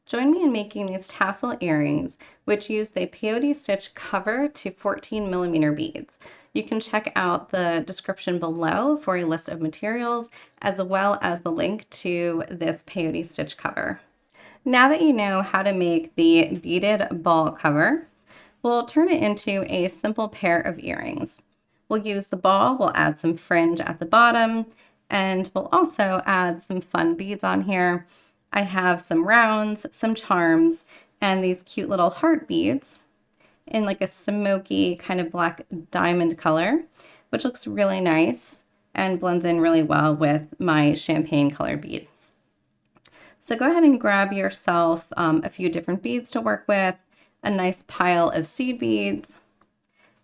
Join me in making these tassel earrings, which use the Peyote Stitch cover to 14mm beads. You can check out the description below for a list of materials, as well as the link to this Peyote Stitch cover. Now that you know how to make the beaded ball cover, we'll turn it into a simple pair of earrings. We'll use the ball, we'll add some fringe at the bottom, and we'll also add some fun beads on here. I have some rounds, some charms, and these cute little heart beads in like a smoky kind of black diamond color, which looks really nice and blends in really well with my champagne color bead. So go ahead and grab yourself a few different beads to work with, a nice pile of seed beads,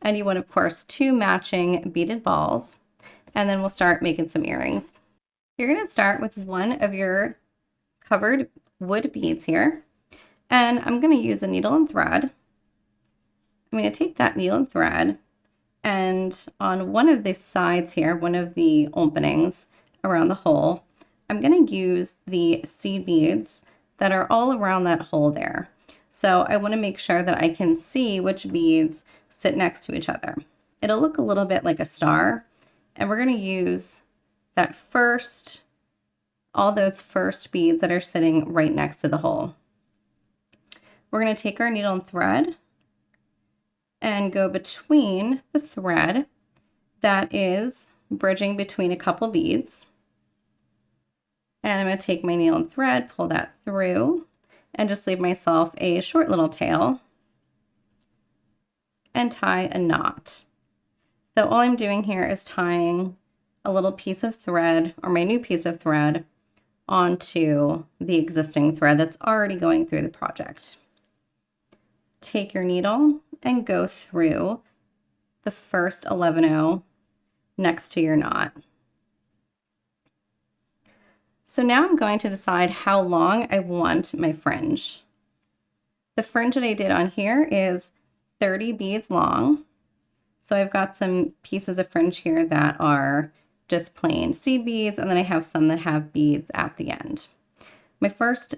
and you want, of course, 2 matching beaded balls, and then we'll start making some earrings. You're going to start with one of your covered wood beads here, and I'm going to use a needle and thread. I'm going to take that needle and thread, and on one of the sides here, one of the openings around the hole, I'm going to use the seed beads that are all around that hole there. So I want to make sure that I can see which beads sit next to each other. It'll look a little bit like a star, and we're going to use that first, all those first beads that are sitting right next to the hole. We're going to take our needle and thread and go between the thread that is bridging between a couple beads. And I'm going to take my needle and thread, pull that through, and just leave myself a short little tail and tie a knot. So all I'm doing here is tying a little piece of thread, or my new piece of thread, onto the existing thread that's already going through the project. Take your needle and go through the first 11-0 next to your knot. So now I'm going to decide how long I want my fringe. The fringe that I did on here is 30 beads long. So I've got some pieces of fringe here that are just plain seed beads, and then I have some that have beads at the end. My first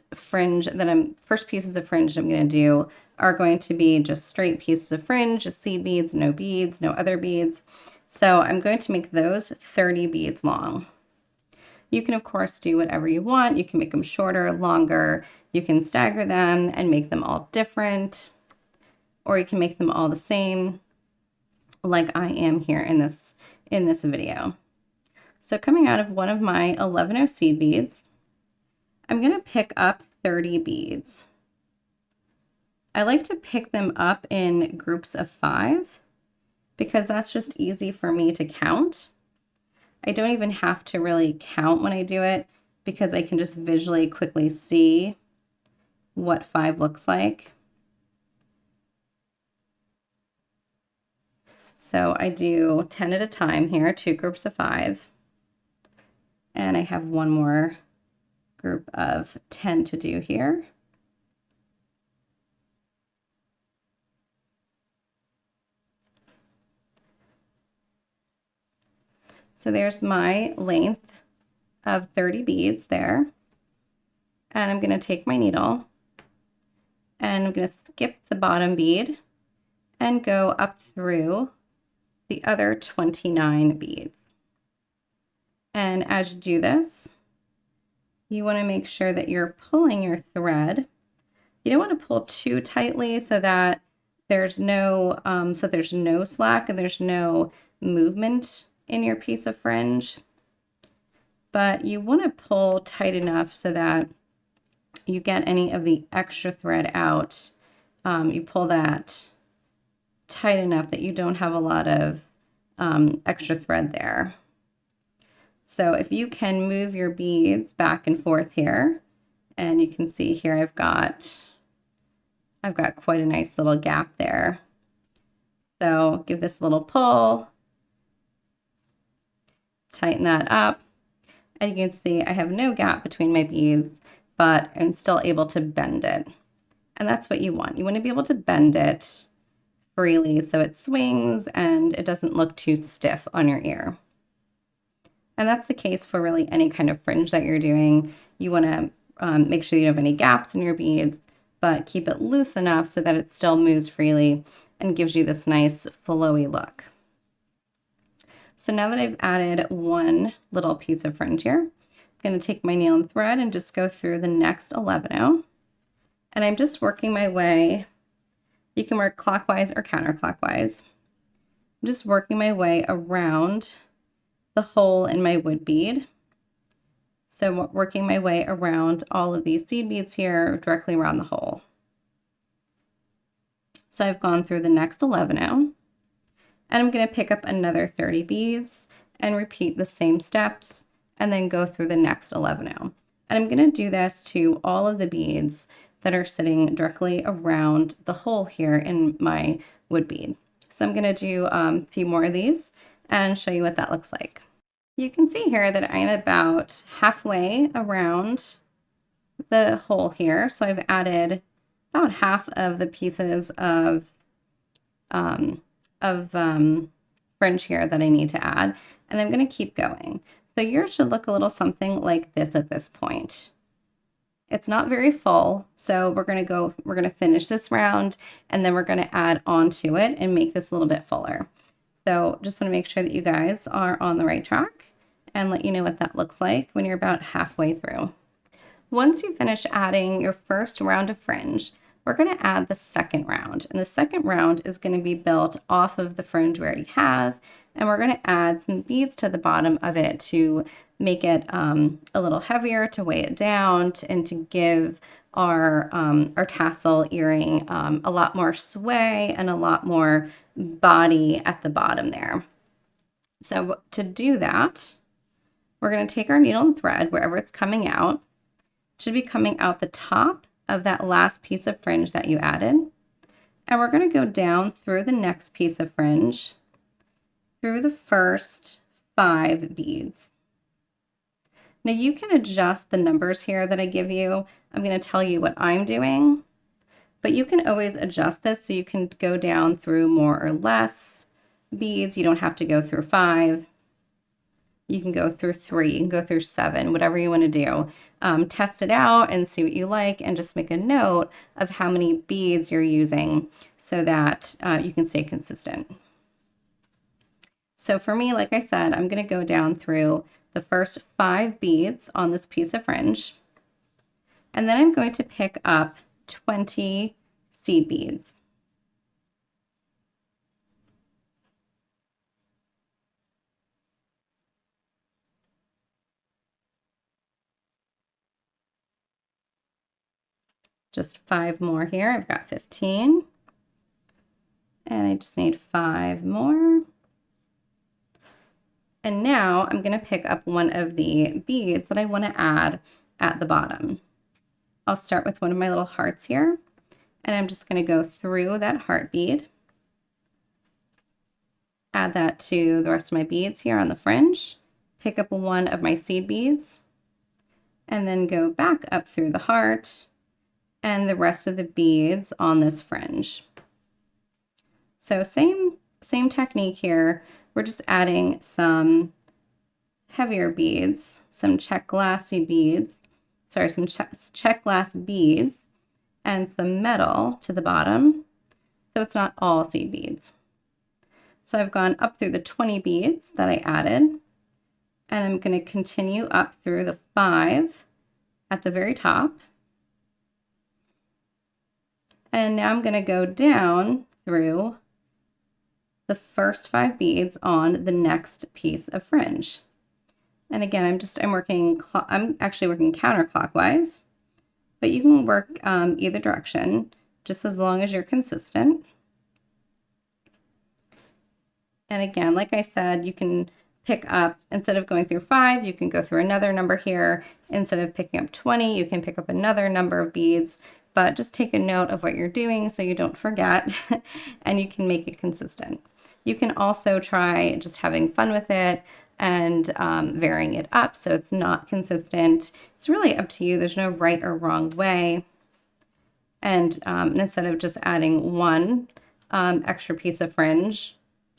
pieces of fringe I'm going to do are going to be just straight pieces of fringe, just seed beads, no other beads. So I'm going to make those 30 beads long. You can, of course, do whatever you want. You can make them shorter, longer. You can stagger them and make them all different, or you can make them all the same, like I am here in this video. So coming out of one of my 11-0 seed beads, I'm going to pick up 30 beads. I like to pick them up in groups of 5 because that's just easy for me to count. I don't even have to really count when I do it because I can just visually quickly see what 5 looks like. So I do 10 at a time here, 2 groups of 5. And I have one more group of 10 to do here. So there's my length of 30 beads there. And I'm going to take my needle and I'm going to skip the bottom bead and go up through the other 29 beads. And as you do this, you want to make sure that you're pulling your thread. You don't want to pull too tightly so that there's no slack and there's no movement in your piece of fringe, but you want to pull tight enough so that you get any of the extra thread out. You pull that tight enough that you don't have a lot of extra thread there. So if you can move your beads back and forth here, and you can see here I've got quite a nice little gap there. So give this a little pull, tighten that up, and you can see I have no gap between my beads, but I'm still able to bend it. And that's what you want. You want to be able to bend it freely so it swings and it doesn't look too stiff on your ear. And that's the case for really any kind of fringe that you're doing. You want to make sure you don't have any gaps in your beads, but keep it loose enough so that it still moves freely and gives you this nice flowy look. So now that I've added one little piece of fringe here, I'm going to take my needle and thread and just go through the next 11 row. And I'm just working my way. You can work clockwise or counterclockwise. I'm just working my way around the hole in my wood bead. So working my way around all of these seed beads here, directly around the hole. So I've gone through the next 11 row, and I'm going to pick up another 30 beads and repeat the same steps, and then go through the next 11 row. And I'm going to do this to all of the beads that are sitting directly around the hole here in my wood bead. So I'm going to do a few more of these and show you what that looks like. You can see here that I'm about halfway around the hole here. So I've added about half of the pieces of fringe here that I need to add, and I'm going to keep going. So yours should look a little something like this at this point. It's not very full, so we're going to finish this round, and then we're going to add onto it and make this a little bit fuller. So just want to make sure that you guys are on the right track and let you know what that looks like when you're about halfway through. Once you finish adding your first round of fringe, we're going to add the second round. And the second round is going to be built off of the fringe we already have. And we're going to add some beads to the bottom of it to make it a little heavier, to weigh it down, and to give our tassel earring a lot more sway and a lot more body at the bottom there. So to do that, we're going to take our needle and thread wherever it's coming out. It should be coming out the top of that last piece of fringe that you added. And we're going to go down through the next piece of fringe, through the first 5 beads. Now you can adjust the numbers here that I give you. I'm going to tell you what I'm doing, but you can always adjust this so you can go down through more or less beads. You don't have to go through 5. You can go through 3, you can go through 7, whatever you want to do. Test it out and see what you like, and just make a note of how many beads you're using so that you can stay consistent. So for me, like I said, I'm going to go down through the first 5 beads on this piece of fringe, and then I'm going to pick up 20 seed beads. Just 5 more here. I've got 15. And I just need 5 more. And now I'm going to pick up one of the beads that I want to add at the bottom. I'll start with one of my little hearts here. And I'm just going to go through that heart bead. Add that to the rest of my beads here on the fringe. Pick up one of my seed beads. And then go back up through the heart and the rest of the beads on this fringe. So same technique here. We're just adding some heavier beads, some check glass beads, and some metal to the bottom. So it's not all seed beads. So I've gone up through the 20 beads that I added, and I'm going to continue up through the 5 at the very top. And now I'm going to go down through the first 5 beads on the next piece of fringe. And again, I'm actually working counterclockwise, but you can work either direction, just as long as you're consistent. And again, like I said, you can pick up, instead of going through 5, you can go through another number here. Instead of picking up 20, you can pick up another number of beads. But just take a note of what you're doing so you don't forget, and you can make it consistent. You can also try just having fun with it and varying it up so it's not consistent. It's really up to you. There's no right or wrong way. And instead of just adding one extra piece of fringe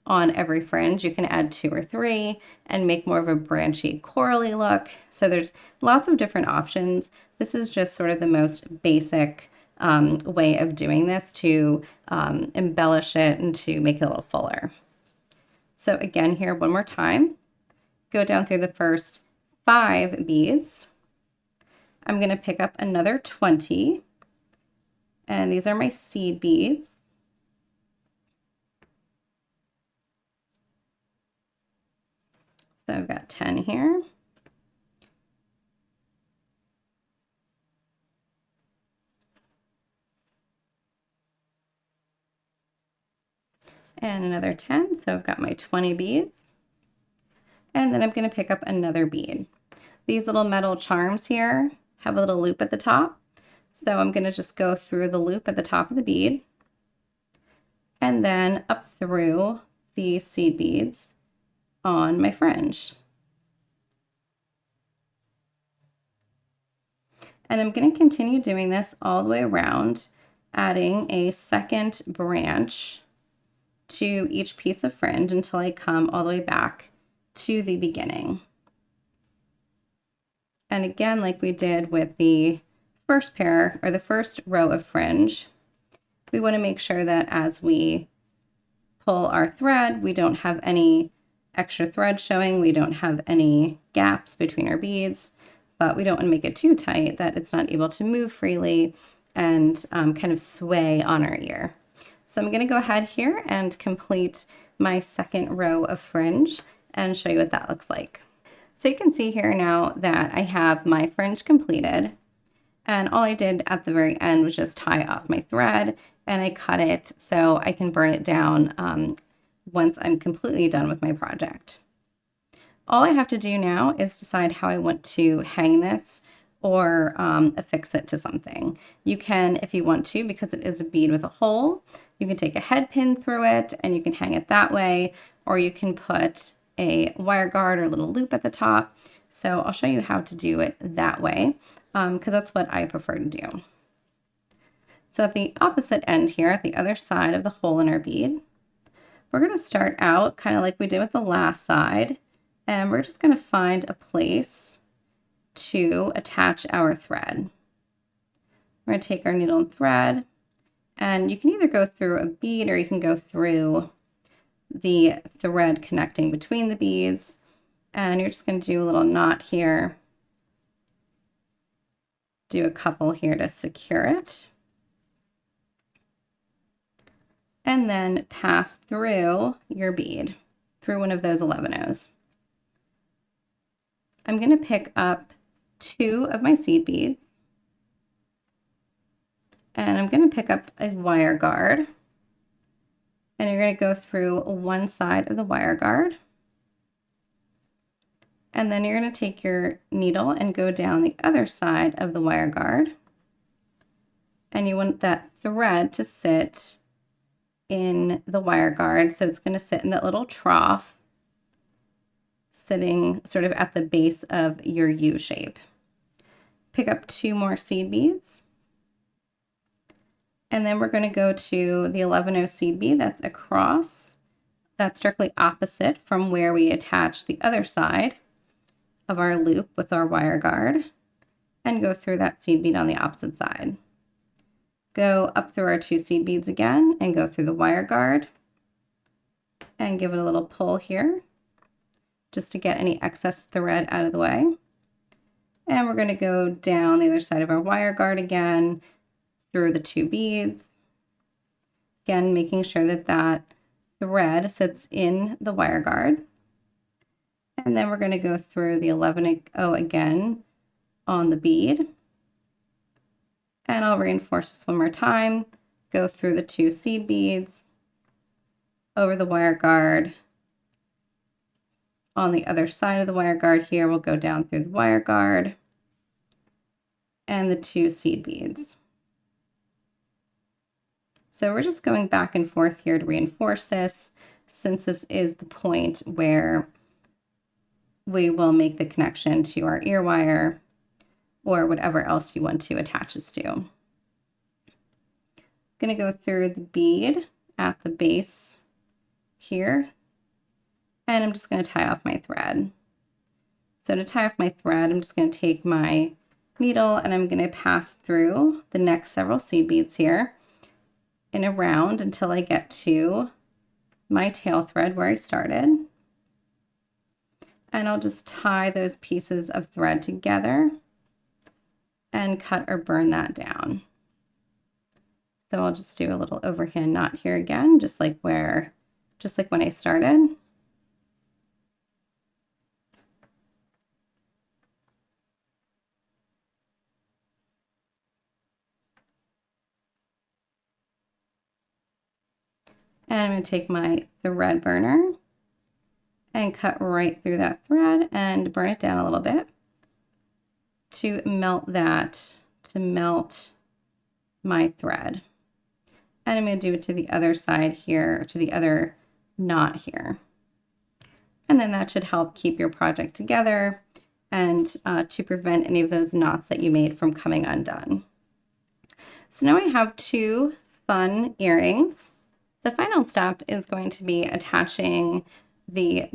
on every fringe. You can add 2 or 3 and make more of a branchy corally look. So there's lots of different options. This is just sort of the most basic way of doing this to embellish it and to make it a little fuller. So again, here one more time, go down through the first 5 beads. I'm going to pick up another 20, and these are my seed beads. So I've got 10 here. And another 10, so I've got my 20 beads. And then I'm going to pick up another bead. These little metal charms here have a little loop at the top. So I'm going to just go through the loop at the top of the bead and then up through the seed beads on my fringe. And I'm going to continue doing this all the way around, adding a second branch to each piece of fringe until I come all the way back to the beginning. And again, like we did with the first pair or the first row of fringe, we want to make sure that as we pull our thread, we don't have any extra thread showing, we don't have any gaps between our beads, but we don't want to make it too tight that it's not able to move freely and kind of sway on our ear. So I'm going to go ahead here and complete my second row of fringe and show you what that looks like. So you can see here now that I have my fringe completed, and all I did at the very end was just tie off my thread, and I cut it so I can burn it down once I'm completely done with my project. All I have to do now is decide how I want to hang this or affix it to something. You can, if you want to, because it is a bead with a hole, you can take a head pin through it and you can hang it that way, or you can put a wire guard or a little loop at the top. So I'll show you how to do it that way, because that's what I prefer to do. So at the opposite end here, at the other side of the hole in our bead, we're going to start out kind of like we did with the last side, and we're just going to find a place to attach our thread. We're going to take our needle and thread, and you can either go through a bead or you can go through the thread connecting between the beads, and you're just going to do a little knot here, do a couple here to secure it, and then pass through your bead through one of those 11-ohs. I'm going to pick up 2 of my seed beads, and I'm going to pick up a wire guard, and you're going to go through one side of the wire guard, and then you're going to take your needle and go down the other side of the wire guard, and you want that thread to sit in the wire guard, so it's going to sit in that little trough sitting sort of at the base of your U shape. Pick up 2 more seed beads, and then we're going to go to the 11-oh seed bead that's across, that's directly opposite from where we attach the other side of our loop with our wire guard, and go through that seed bead on the opposite side. Go up through our 2 seed beads again and go through the wire guard and give it a little pull here just to get any excess thread out of the way. And we're going to go down the other side of our wire guard again through the 2 beads. Again, making sure that that thread sits in the wire guard. And then we're going to go through the 11-oh again on the bead. And I'll reinforce this one more time. Go through the 2 seed beads, over the wire guard. On the other side of the wire guard here, we'll go down through the wire guard and the 2 seed beads. So we're just going back and forth here to reinforce this, since this is the point where we will make the connection to our ear wire or whatever else you want to attach this to. I'm going to go through the bead at the base here, And I'm just going to tie off my thread. So to tie off my thread, I'm just going to take my needle and I'm going to pass through the next several seed beads here in a round until I get to my tail thread where I started. And I'll just tie those pieces of thread together and cut or burn that down. So I'll just do a little overhand knot here again, just like when I started. And I'm going to take my thread burner and cut right through that thread and burn it down a little bit to melt my thread. And I'm going to do it to the other side here, to the other knot here. And then that should help keep your project together and to prevent any of those knots that you made from coming undone. So now I have 2 fun earrings. The final step is going to be attaching the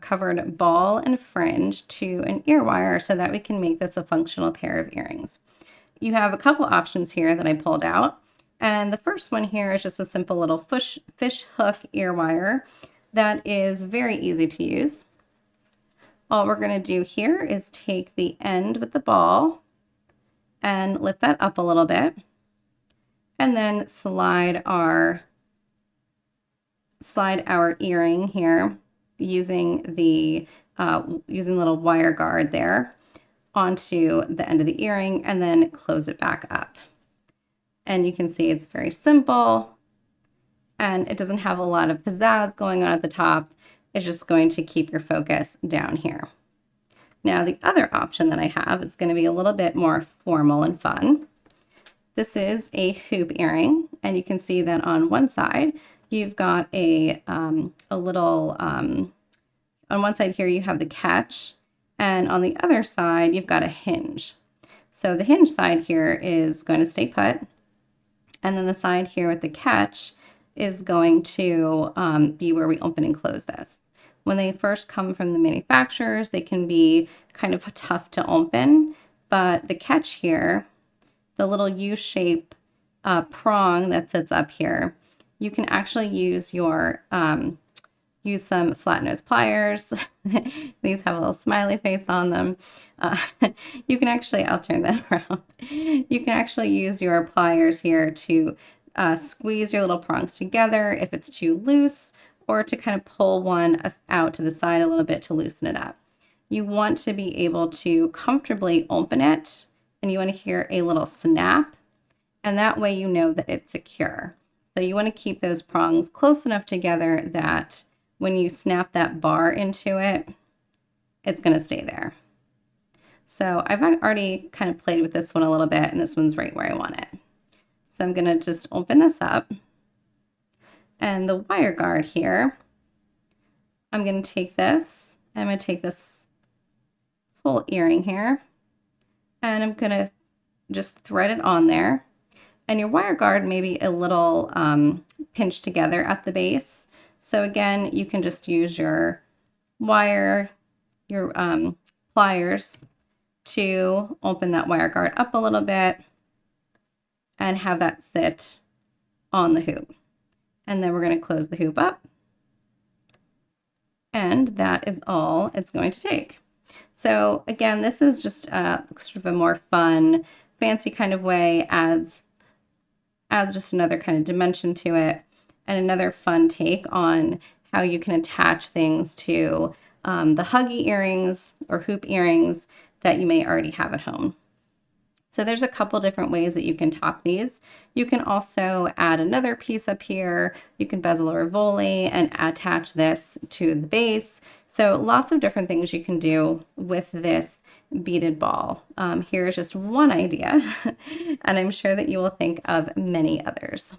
covered ball and fringe to an ear wire so that we can make this a functional pair of earrings. You have a couple options here that I pulled out. And the first one here is just a simple little fish hook ear wire that is very easy to use. All we're going to do here is take the end with the ball and lift that up a little bit, and then slide our earring here using the little wire guard there onto the end of the earring, and then close it back up. And you can see it's very simple and it doesn't have a lot of pizzazz going on at the top. It's just going to keep your focus down here. Now the other option that I have is going to be a little bit more formal and fun. This is a hoop earring, and you can see that on one side you've got on one side here you have the catch, and on the other side you've got a hinge. So the hinge side here is going to stay put, and then the side here with the catch is going to be where we open and close this. When they first come from the manufacturers, they can be kind of tough to open, but the catch here, the little U-shape prong that sits up here, you can actually use use some flat nose pliers. These have a little smiley face on them. You can actually, I'll turn that around. You can actually use your pliers here to squeeze your little prongs together if it's too loose, or to kind of pull one out to the side a little bit to loosen it up. You want to be able to comfortably open it, and you want to hear a little snap, and that way you know that it's secure. So you want to keep those prongs close enough together that when you snap that bar into it, it's going to stay there. So I've already kind of played with this one a little bit, and this one's right where I want it. So I'm going to just open this up, and the wire guard here, I'm going to take this, I'm going to take this whole earring here, and I'm going to just thread it on there. And your wire guard may be a little pinched together at the base. So again, you can just use your pliers to open that wire guard up a little bit and have that sit on the hoop. And then we're going to close the hoop up. And that is all it's going to take. So again, this is just sort of a more fun, fancy kind of way, adds just another kind of dimension to it, and another fun take on how you can attach things to the huggy earrings or hoop earrings that you may already have at home. So there's a couple different ways that you can top these. You can also add another piece up here. You can bezel or volley and attach this to the base. So lots of different things you can do with this beaded ball. Here's just one idea, and I'm sure that you will think of many others.